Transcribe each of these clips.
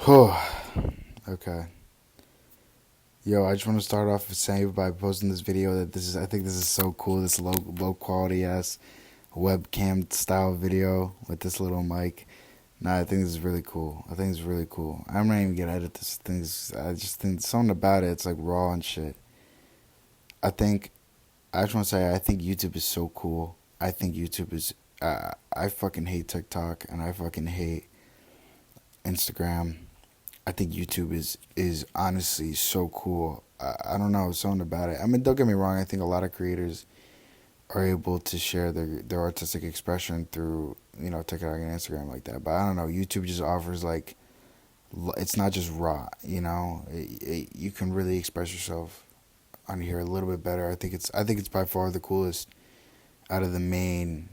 Okay. Yo, I just want to start off with saying by posting this video that I think this is so cool. This low quality ass webcam style video with this little mic. Nah, I think this is really cool. I think it's really cool. I'm not even gonna edit this thing. I just think something about it. It's like raw and shit. I think I just want to say I think YouTube is so cool. I think YouTube is. I fucking hate TikTok and I fucking hate Instagram. I think YouTube is honestly so cool. I don't know, something about it. I mean, don't get me wrong. I think a lot of creators are able to share their artistic expression through TikTok and Instagram like that. But I don't know. YouTube just offers like it's not just raw. You can really express yourself on here a little bit better. I think it's by far the coolest out of the main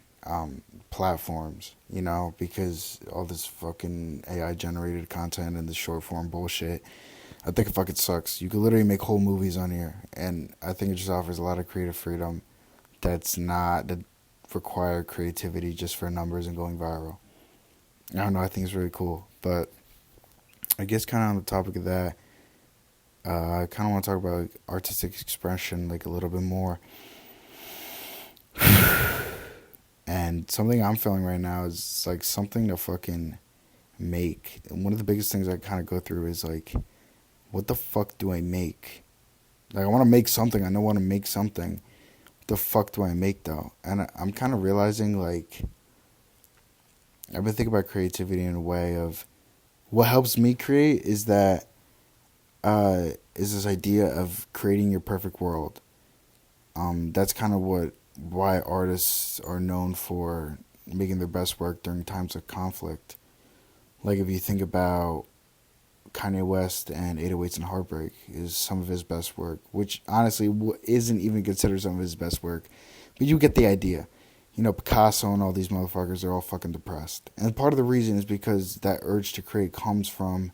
platforms, because all this fucking AI generated content and the short form bullshit, I think it fucking sucks. You could literally make whole movies on here, and I think it just offers a lot of creative freedom that require creativity just for numbers and going viral. I don't know, I think it's really cool. But I guess kind of on the topic of that, I kind of want to talk about like, artistic expression like a little bit more. And something I'm feeling right now is like something to fucking make. And one of the biggest things I kind of go through is like, what the fuck do I make? Like, I want to make something. I know I want to make something. What the fuck do I make though? And I'm kind of realizing like, I've been thinking about creativity in a way of what helps me create is this idea of creating your perfect world. That's kind of why artists are known for making their best work during times of conflict. Like if you think about Kanye West and 808s and Heartbreak is some of his best work, which honestly isn't even considered some of his best work. But you get the idea. Picasso and all these motherfuckers, they're all fucking depressed. And part of the reason is because that urge to create comes from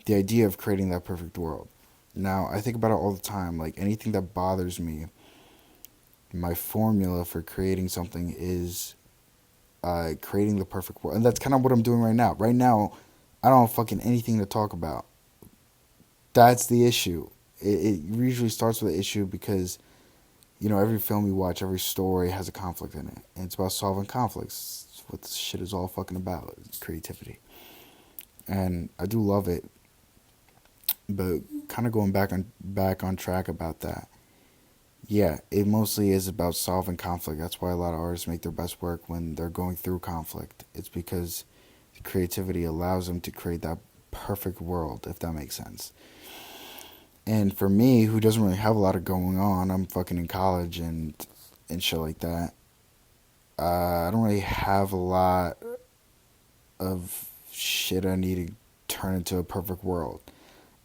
the idea of creating that perfect world. Now, I think about it all the time. Like anything that bothers me, my formula for creating something is creating the perfect world. And that's kind of what I'm doing right now. Right now, I don't have fucking anything to talk about. That's the issue. It usually starts with an issue because, every film you watch, every story has a conflict in it. And it's about solving conflicts. It's what this shit is all fucking about. It's creativity. And I do love it. But kind of going back on track about that. Yeah, it mostly is about solving conflict. That's why a lot of artists make their best work when they're going through conflict. It's because creativity allows them to create that perfect world, if that makes sense. And for me, who doesn't really have a lot of going on, I'm fucking in college and shit like that. I don't really have a lot of shit I need to turn into a perfect world,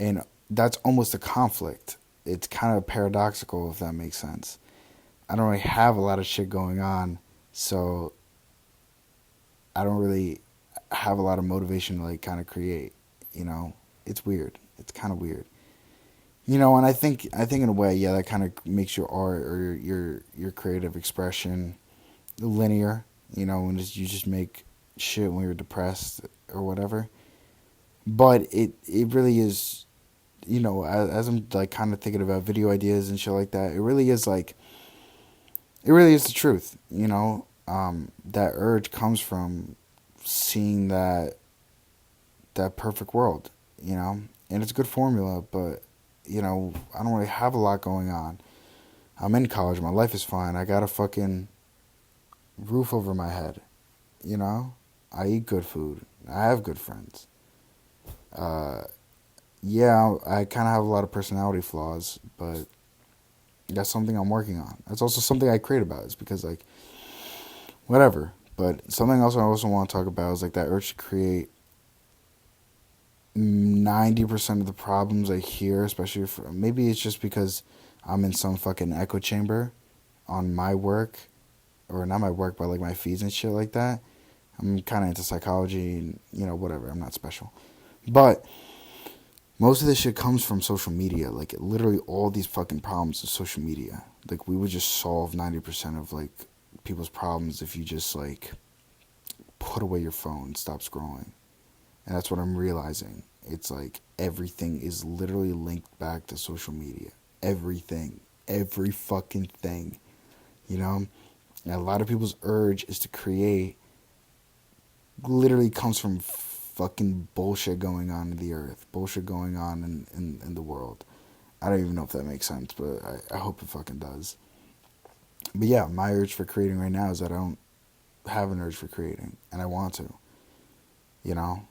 and that's almost a conflict. It's kind of paradoxical, if that makes sense. I don't really have a lot of shit going on, so I don't really have a lot of motivation to like kind of create. You know, it's weird. It's kind of weird. And I think in a way, yeah, that kind of makes your art or your creative expression linear. When you just make shit when you're depressed or whatever. But it really is. As I'm like kind of thinking about video ideas and shit like that, it really is the truth. That urge comes from seeing that perfect world. And it's a good formula, but I don't really have a lot going on. I'm in college. My life is fine. I got a fucking roof over my head. You know, I eat good food. I have good friends. Uh, yeah, I kind of have a lot of personality flaws, but that's something I'm working on. That's also something I create about. It's because like whatever. But something else I also want to talk about is like that urge to create. 90% of the problems I hear, especially maybe it's just because I'm in some fucking echo chamber on my work, or not my work, but like my feeds and shit like that. I'm kind of into psychology and, whatever. I'm not special. But most of this shit comes from social media. Like, literally all these fucking problems is social media. Like, we would just solve 90% of, like, people's problems if you just, like, put away your phone and stop scrolling. And that's what I'm realizing. It's like everything is literally linked back to social media. Everything. Every fucking thing. You know? And a lot of people's urge is to create literally comes from fucking bullshit going on in the earth. Bullshit going on in the world. I don't even know if that makes sense, but I hope it fucking does. But yeah, my urge for creating right now is that I don't have an urge for creating. And I want to. You know?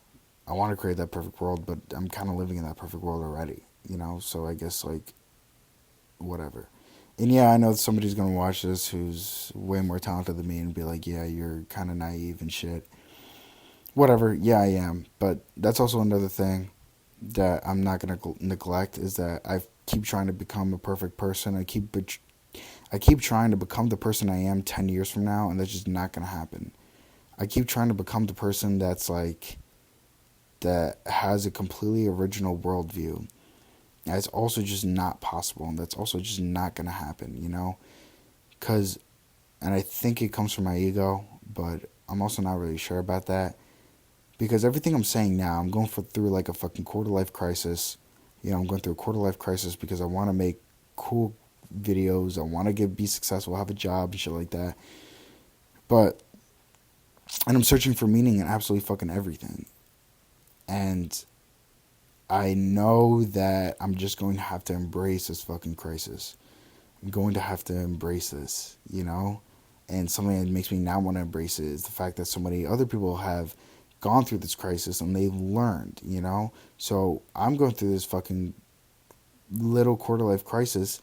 I want to create that perfect world, but I'm kind of living in that perfect world already. You know? So I guess, like, whatever. And yeah, I know somebody's going to watch this who's way more talented than me and be like, yeah, you're kind of naive and shit. Whatever, yeah, I am. But that's also another thing that I'm not going to neglect is that I keep trying to become a perfect person. I keep trying to become the person I am 10 years from now, and that's just not going to happen. I keep trying to become the person that's like, that has a completely original worldview. That's also just not possible, and that's also just not going to happen, you know? Because, and I think it comes from my ego, but I'm also not really sure about that. Because everything I'm saying now, I'm going through like a fucking quarter life crisis. You know, I'm going through a quarter life crisis because I want to make cool videos. I want to be successful, have a job and shit like that. But, and I'm searching for meaning in absolutely fucking everything. And I know that I'm just going to have to embrace this fucking crisis. I'm going to have to embrace this, you know? And something that makes me not want to embrace it is the fact that so many other people have gone through this crisis and they've learned, you know? So I'm going through this fucking little quarter life crisis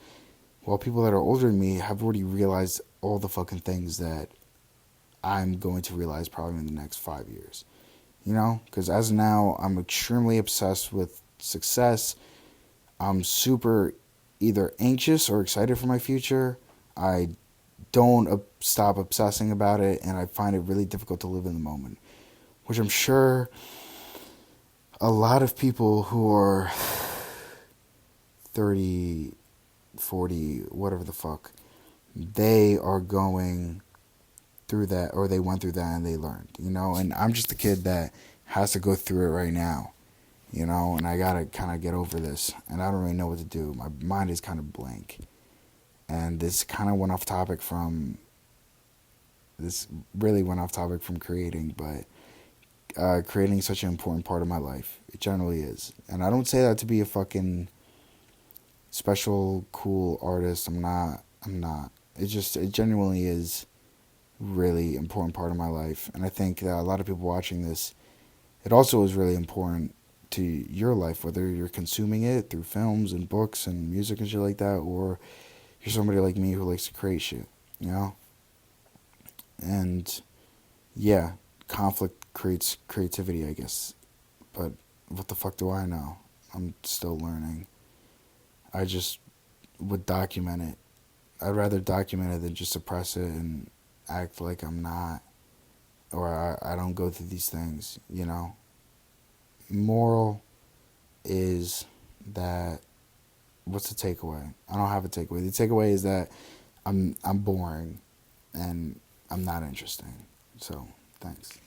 while people that are older than me have already realized all the fucking things that I'm going to realize probably in the next 5 years. You know? Because as of now, I'm extremely obsessed with success. I'm super either anxious or excited for my future. I don't stop obsessing about it, and I find it really difficult to live in the moment. Which I'm sure a lot of people who are 30, 40, whatever the fuck, they are going through that, or they went through that and they learned, you know? And I'm just a kid that has to go through it right now, you know? And I gotta kind of get over this, and I don't really know what to do. My mind is kind of blank. And this kind of went off topic from, this really went off topic from creating, but creating is such an important part of my life. It generally is. And I don't say that to be a fucking special, cool artist. I'm not. It genuinely is really important part of my life. And I think that a lot of people watching this, it also is really important to your life, whether you're consuming it through films and books and music and shit like that, or you're somebody like me who likes to create shit, you know? And yeah, conflict creates creativity, I guess. But what the fuck do I know? I'm still learning. I just would document it. I'd rather document it than just suppress it and act like I'm not, or I don't go through these things, you know? Moral is that, what's the takeaway? I don't have a takeaway. The takeaway is that I'm boring and I'm not interesting. So, thanks.